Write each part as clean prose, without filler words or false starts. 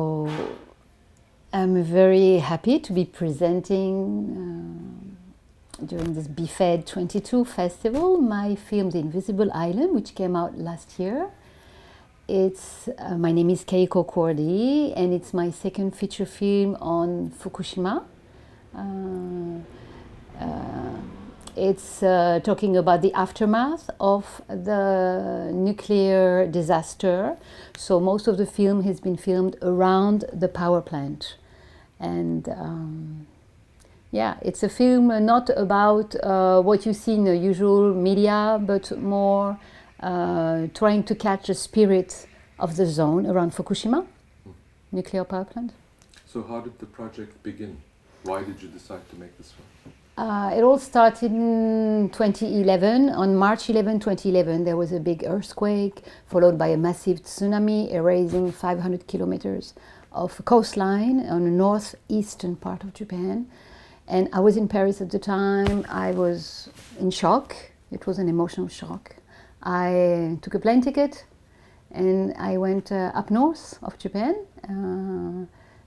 So I'm very happy to be presenting during this BIFED 22 festival my film The Invisible Island, which came out last year. It's my name is Keïko Courdy, and it's my second feature film on Fukushima. It's talking about the aftermath of the nuclear disaster. So most of the film has been filmed around the power plant. And yeah, it's a film not about what you see in the usual media, but more trying to catch the spirit of the zone around Fukushima, nuclear power plant. So how did the project begin? Why did you decide to make this film? It all started in 2011. On March 11, 2011, there was a big earthquake, followed by a massive tsunami, erasing 500 kilometers of coastline on the northeastern part of Japan. And I was in Paris at the time. I was in shock. It was an emotional shock. I took a plane ticket and I went up north of Japan.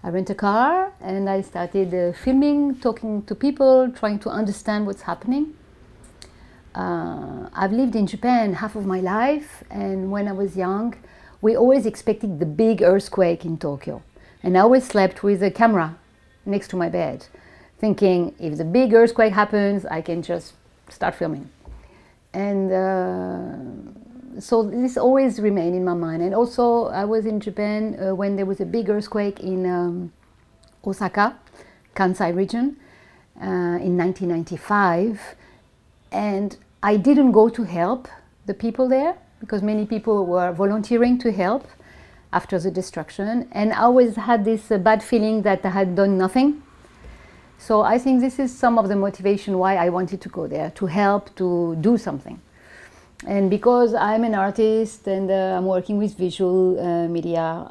I rent a car and I started filming, talking to people, trying to understand what's happening. I've lived in Japan half of my life, and when I was young, we always expected the big earthquake in Tokyo. And I always slept with a camera next to my bed, thinking if the big earthquake happens, I can just start filming. And so this always remained in my mind. And also I was in Japan when there was a big earthquake in Osaka, Kansai region, in 1995. And I didn't go to help the people there because many people were volunteering to help after the destruction. And I always had this bad feeling that I had done nothing. So I think this is some of the motivation why I wanted to go there, to help, to do something. And because I'm an artist and I'm working with visual media,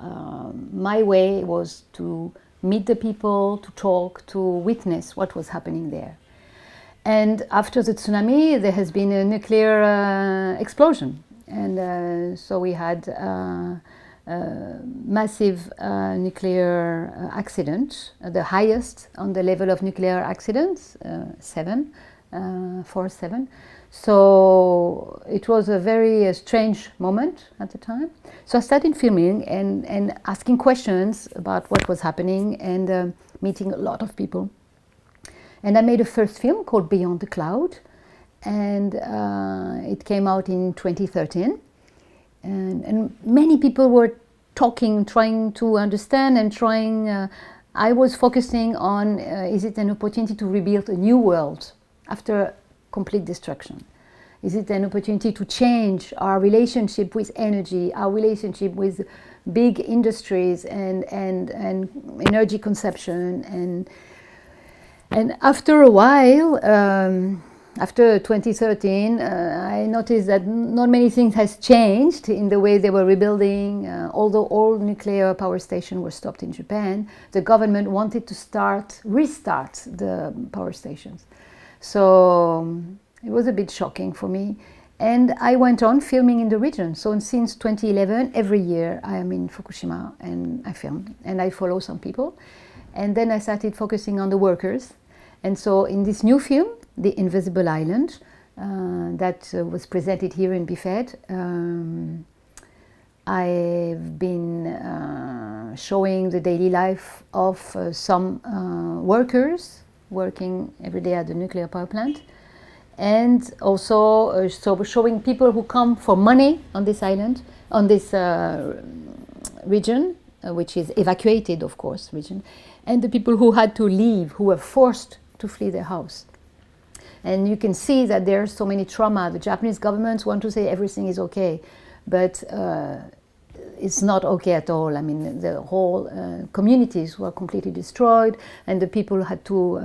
my way was to meet the people, to talk, to witness what was happening there. And after the tsunami, there has been a nuclear explosion. And so we had a massive nuclear accident, the highest on the level of nuclear accidents, 4/7. So it was a very strange moment at the time. So I started filming and asking questions about what was happening and meeting a lot of people. And I made a first film called Beyond the Cloud, and it came out in 2013. And many people were talking, trying to understand and trying. I was focusing on is it an opportunity to rebuild a new world after complete destruction? Is it an opportunity to change our relationship with energy, our relationship with big industries and energy consumption? And after a while, after 2013, I noticed that not many things has changed in the way they were rebuilding. Although all nuclear power stations were stopped in Japan, the government wanted to restart the power stations. So it was a bit shocking for me. And I went on filming in the region. So since 2011, every year I am in Fukushima and I film and I follow some people. And then I started focusing on the workers. And so in this new film, The Invisible Island, that was presented here in BIFED, I've been showing the daily life of some workers working every day at the nuclear power plant, and also so showing people who come for money on this island, on this region, which is evacuated, of course, region, and the people who had to leave, who were forced to flee their house. And you can see that there's so many trauma. The Japanese governments want to say everything is okay, but it's not okay at all. I mean, the whole communities were completely destroyed, and the people had to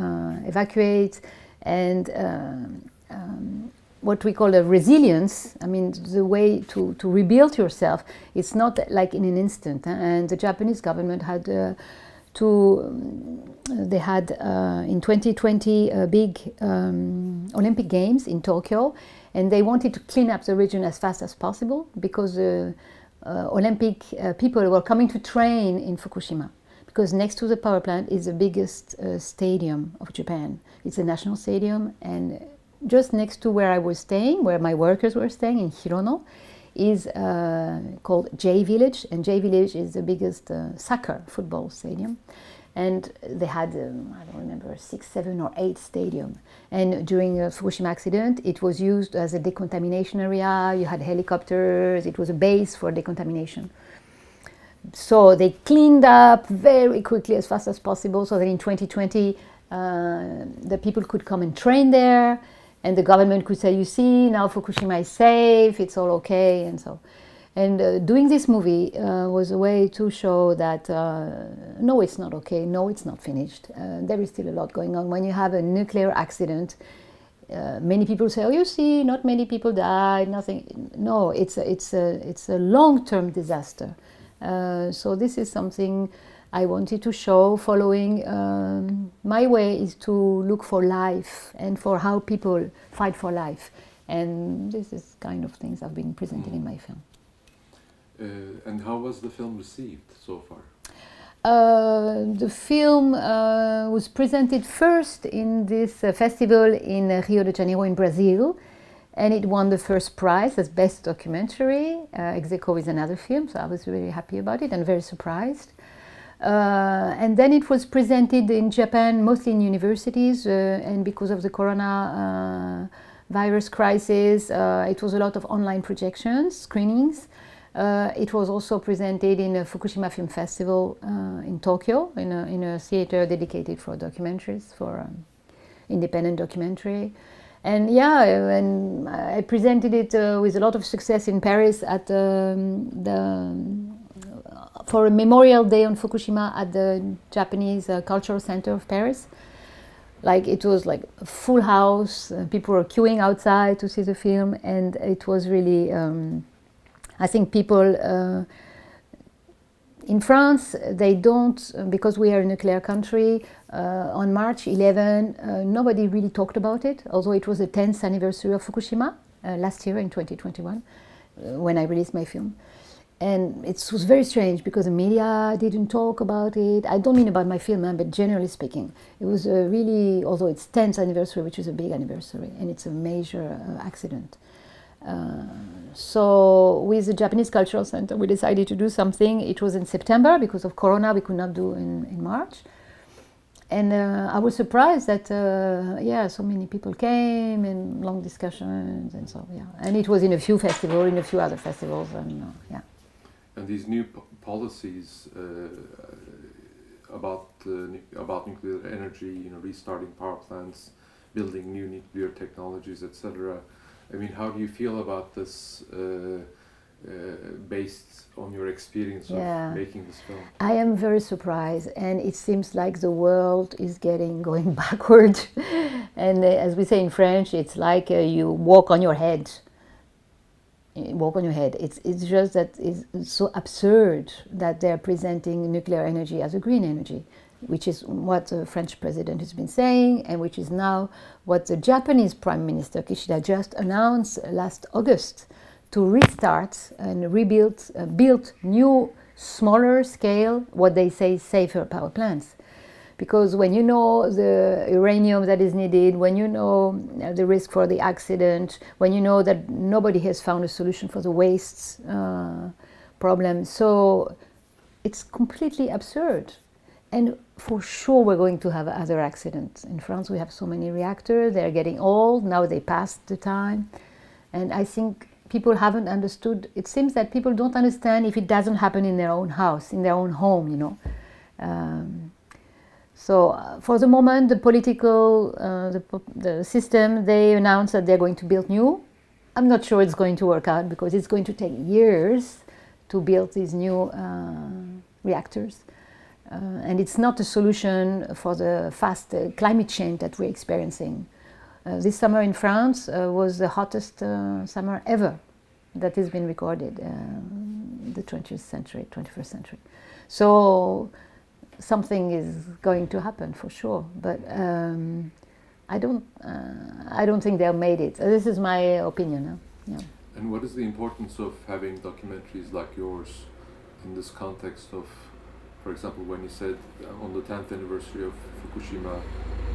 evacuate. And what we call a resilience, I mean, the way to rebuild yourself, it's not like in an instant. And the Japanese government had they had in 2020 a big Olympic Games in Tokyo, and they wanted to clean up the region as fast as possible because Olympic people were coming to train in Fukushima, because next to the power plant is the biggest stadium of Japan. It's a national stadium, and just next to where I was staying, where my workers were staying in Hirono, is called J Village, and J Village is the biggest soccer football stadium. And they had, I don't remember, 6, 7 or 8 stadiums. And during the Fukushima accident, it was used as a decontamination area. You had helicopters. It was a base for decontamination. So they cleaned up very quickly, as fast as possible, so that in 2020, the people could come and train there. And the government could say, you see, now Fukushima is safe, it's all okay, and so. And doing this movie was a way to show that no, it's not okay, no, it's not finished. There is still a lot going on. When you have a nuclear accident, many people say, oh, you see, not many people died, nothing. No, it's a long-term disaster. So this is something I wanted to show. Following my way is to look for life and for how people fight for life. And this is kind of things I've been presenting in my film. And how was the film received so far? The film was presented first in this festival in Rio de Janeiro in Brazil, and it won the first prize as Best Documentary, ex aequo with another film, so I was really happy about it and very surprised. And then it was presented in Japan, mostly in universities, and because of the corona virus crisis, it was a lot of online projections, screenings. It was also presented in a Fukushima Film Festival in Tokyo, in a theater dedicated for documentaries, for independent documentary. And yeah, and I presented it with a lot of success in Paris at for a Memorial Day on Fukushima at the Japanese Cultural Center of Paris. Like, it was like a full house, people were queuing outside to see the film, and it was really... I think people in France, they don't, because we are a nuclear country, on March 11, nobody really talked about it, although it was the 10th anniversary of Fukushima last year in 2021, when I released my film. And it was very strange because the media didn't talk about it. I don't mean about my film, but generally speaking. It was really, although it's 10th anniversary, which is a big anniversary, and it's a major accident. So with the Japanese Cultural Center, we decided to do something. It was in September because of Corona, we could not do in March. And I was surprised that, yeah, so many people came and long discussions and so, yeah. And it was in a few festivals, in a few other festivals, and yeah. And these new policies about nuclear energy, restarting power plants, building new nuclear technologies, etc. I mean, how do you feel about this based on your experience of making this film? I am very surprised, and it seems like the world is going backward. And as we say in French, it's like you walk on your head. You walk on your head. It's just that it's so absurd that they're presenting nuclear energy as a green energy, which is what the French president has been saying, and which is now what the Japanese Prime Minister Kishida just announced last August, to restart and build new, smaller scale, what they say safer power plants. Because when you know the uranium that is needed, when you know the risk for the accident, when you know that nobody has found a solution for the wastes problem, so it's completely absurd. And for sure we're going to have other accidents. In France we have so many reactors, they're getting old, now they passed the time. And I think people haven't understood, it seems that people don't understand if it doesn't happen in their own house, in their own home, So for the moment, the political, the system, they announce that they're going to build new. I'm not sure it's going to work out because it's going to take years to build these new reactors. And it's not a solution for the fast climate change that we're experiencing. This summer in France was the hottest summer ever that has been recorded in the 21st century. So something is going to happen for sure, but I don't think they've made it. This is my opinion. Yeah. And what is the importance of having documentaries like yours in this context of, for example, when you said on the 10th anniversary of Fukushima,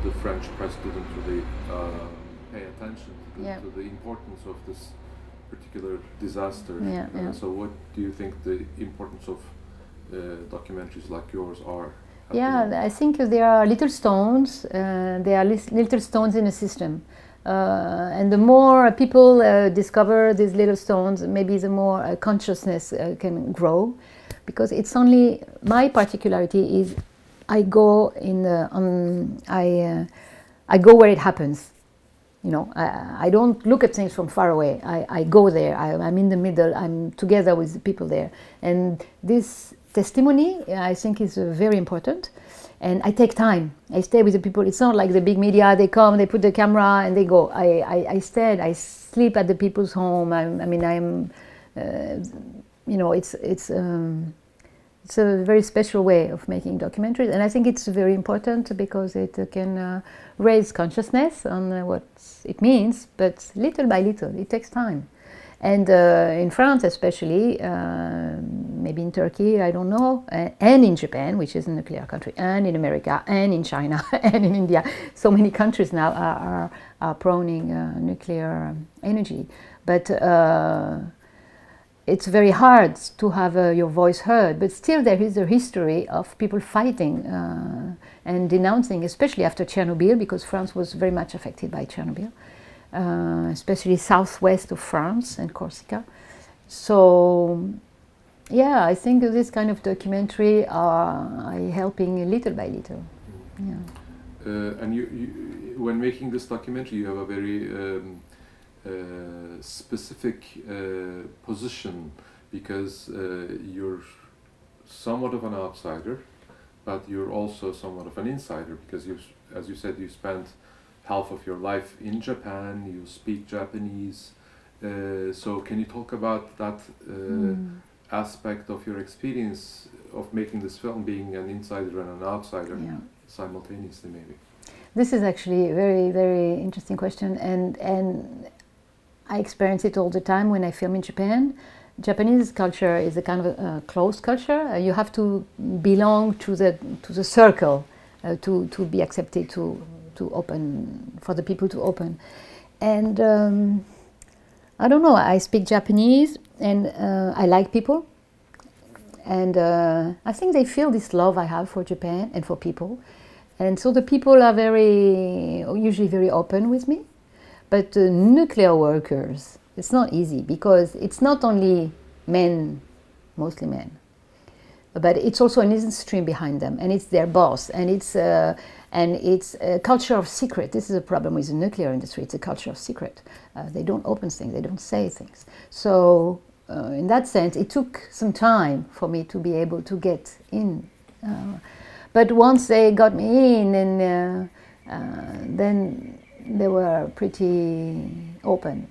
the French press didn't really pay attention to the importance of this particular disaster. So what do you think the importance of documentaries like yours are? I think there are little stones. They are little stones in a system. And the more people discover these little stones, maybe the more consciousness can grow. Because it's only my particularity is I go I go where it happens. You know, I don't look at things from far away. I go there. I'm in the middle. I'm together with the people there. And this testimony, I think, is very important. And I take time. I stay with the people. It's not like the big media. They come, they put the camera, and they go. I stay. I sleep at the people's home. It's a very special way of making documentaries, and I think it's very important because it can raise consciousness on what it means, but little by little, it takes time. And in France especially, maybe in Turkey, I don't know, and in Japan, which is a nuclear country, and in America, and in China, and in India, so many countries now are proning nuclear energy. But it's very hard to have your voice heard, but still there is a history of people fighting and denouncing, especially after Chernobyl, because France was very much affected by Chernobyl, especially southwest of France and Corsica. So, I think this kind of documentary are helping little by little. And you, when making this documentary, you have a very specific position, because you're somewhat of an outsider, but you're also somewhat of an insider, because as you said, you spent half of your life in Japan, you speak Japanese. So can you talk about that aspect of your experience of making this film, being an insider and an outsider simultaneously, maybe? This is actually a very, very interesting question, and I experience it all the time when I film in Japan. Japanese culture is a kind of a closed culture. You have to belong to the circle to be accepted to open, for the people to open. And I don't know, I speak Japanese and I like people. And I think they feel this love I have for Japan and for people. And so the people are usually very open with me. But the nuclear workers, it's not easy, because it's not only men, mostly men, but it's also an industry behind them, and it's their boss, and it's a culture of secret. This is a problem with the nuclear industry. It's a culture of secret. They don't open things. They don't say things. So in that sense, it took some time for me to be able to get in. But once they got me in, and then they were pretty open.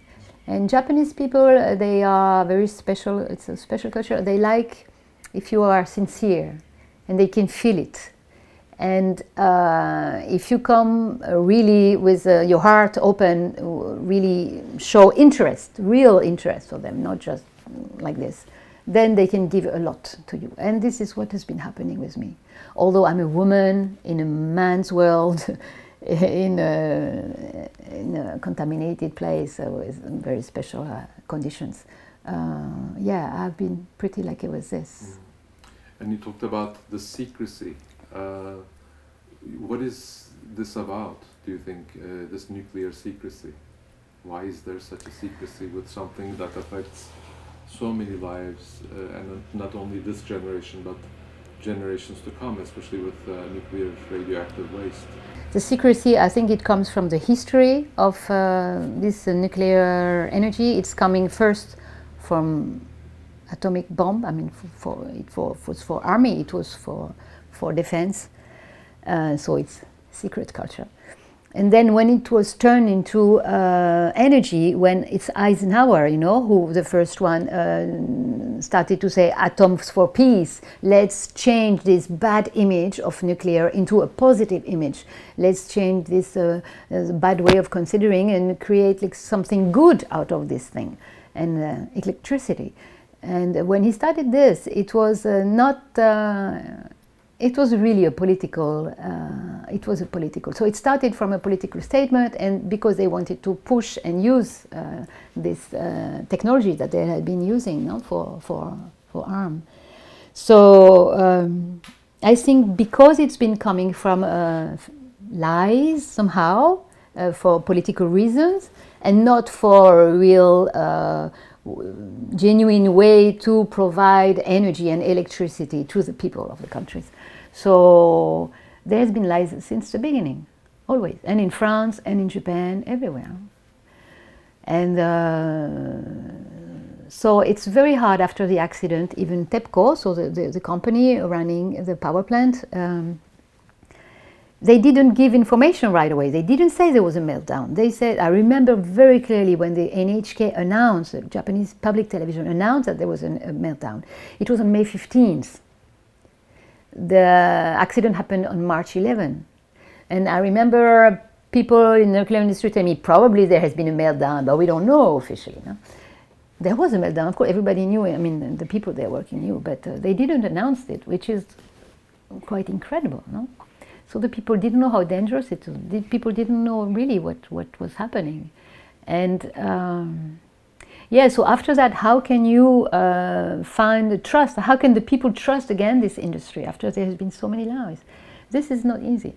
And Japanese people, they are very special. It's a special culture. They like if you are sincere, and they can feel it. And if you come really with your heart open, really show interest, real interest for them, not just like this, then they can give a lot to you. And this is what has been happening with me. Although I'm a woman in a man's world, in a contaminated place with very special conditions. I've been pretty lucky with this. And you talked about the secrecy. What is this about, do you think, this nuclear secrecy? Why is there such a secrecy with something that affects so many lives, and not only this generation, but generations to come, especially with nuclear radioactive waste? The secrecy, I think it comes from the history of this nuclear energy. It's coming first from atomic bomb. I mean, for army, it was for defense. So it's secret culture. And then when it was turned into energy, when it's Eisenhower, who the first one started to say atoms for peace, let's change this bad image of nuclear into a positive image. Let's change this bad way of considering and create like something good out of this thing. and electricity. And when he started this, it was not. It was really a political. It was a political. So it started from a political statement, and because they wanted to push and use this technology that they had been using, no, for arm. So I think because it's been coming from lies somehow for political reasons, and not for a real genuine way to provide energy and electricity to the people of the countries. So there's been lies since the beginning, always, and in France and in Japan, everywhere. And so it's very hard after the accident. Even TEPCO, so the company running the power plant, they didn't give information right away. They didn't say there was a meltdown. They said, I remember very clearly when the NHK announced, the Japanese public television announced that there was a meltdown. It was on May 15th. The accident happened on March 11th. And I remember people in the nuclear industry telling me, probably there has been a meltdown, but we don't know officially. No? There was a meltdown, of course, everybody knew, I mean, the people there working knew, but they didn't announce it, which is quite incredible, no? So the people didn't know how dangerous it was. People didn't know really what was happening. And yeah, so after that, how can you find the trust? How can the people trust again this industry after there has been so many lies? This is not easy.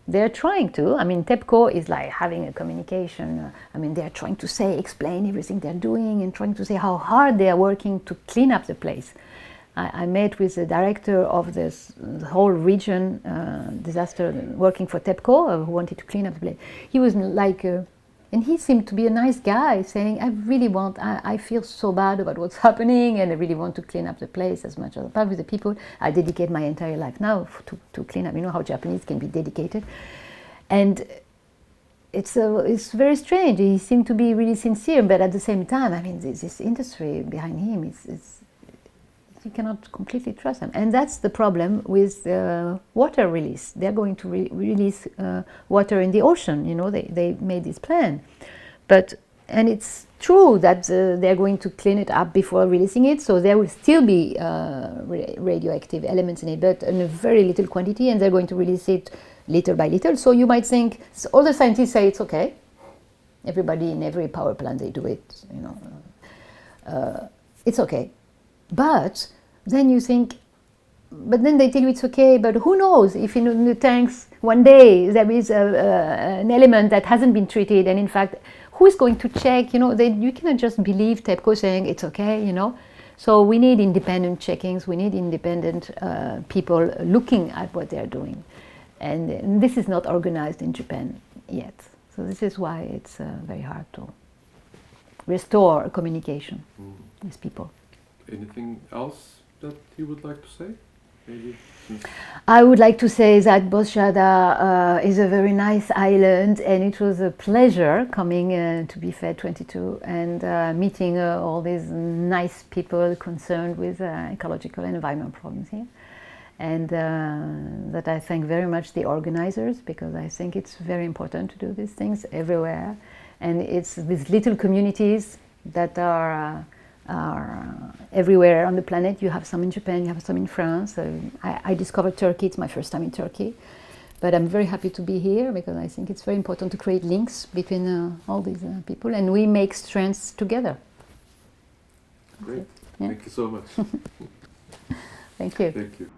They're trying to. I mean, TEPCO is like having a communication. I mean, they're trying to say, explain everything they're doing and trying to say how hard they are working to clean up the place. I met with the director of this whole region disaster working for TEPCO who wanted to clean up the place. He was like, and he seemed to be a nice guy, saying, I feel so bad about what's happening and I really want to clean up the place as much as possible with the people. I dedicate my entire life now to clean up. You know how Japanese can be dedicated. And it's very strange. He seemed to be really sincere, but at the same time, I mean, this industry behind him is you cannot completely trust them. And that's the problem with water release. They're going to release water in the ocean. You know, they made this plan. And it's true that they're going to clean it up before releasing it, so there will still be radioactive elements in it, but in a very little quantity, and they're going to release it little by little. So you might think, all the scientists say it's okay. Everybody in every power plant, they do it, you know. It's okay. But then you think, but then they tell you it's okay, but who knows if in the tanks one day there is an element that hasn't been treated, and in fact, who is going to check? You know, you cannot just believe TEPCO saying it's okay, you know. So we need independent checkings, we need independent people looking at what they're doing. And this is not organized in Japan yet. So this is why it's very hard to restore communication with people. Anything else that you would like to say? Maybe. I would like to say that Bozcaada is a very nice island, and it was a pleasure coming to BIFED 22 and meeting all these nice people concerned with ecological and environmental problems here. And that I thank very much the organizers, because I think it's very important to do these things everywhere. And it's these little communities that are everywhere on the planet. You have some in Japan, you have some in France. I discovered Turkey, it's my first time in Turkey. But I'm very happy to be here because I think it's very important to create links between all these people, and we make strengths together. Great, yeah. Thank you so much. Thank you. Thank you.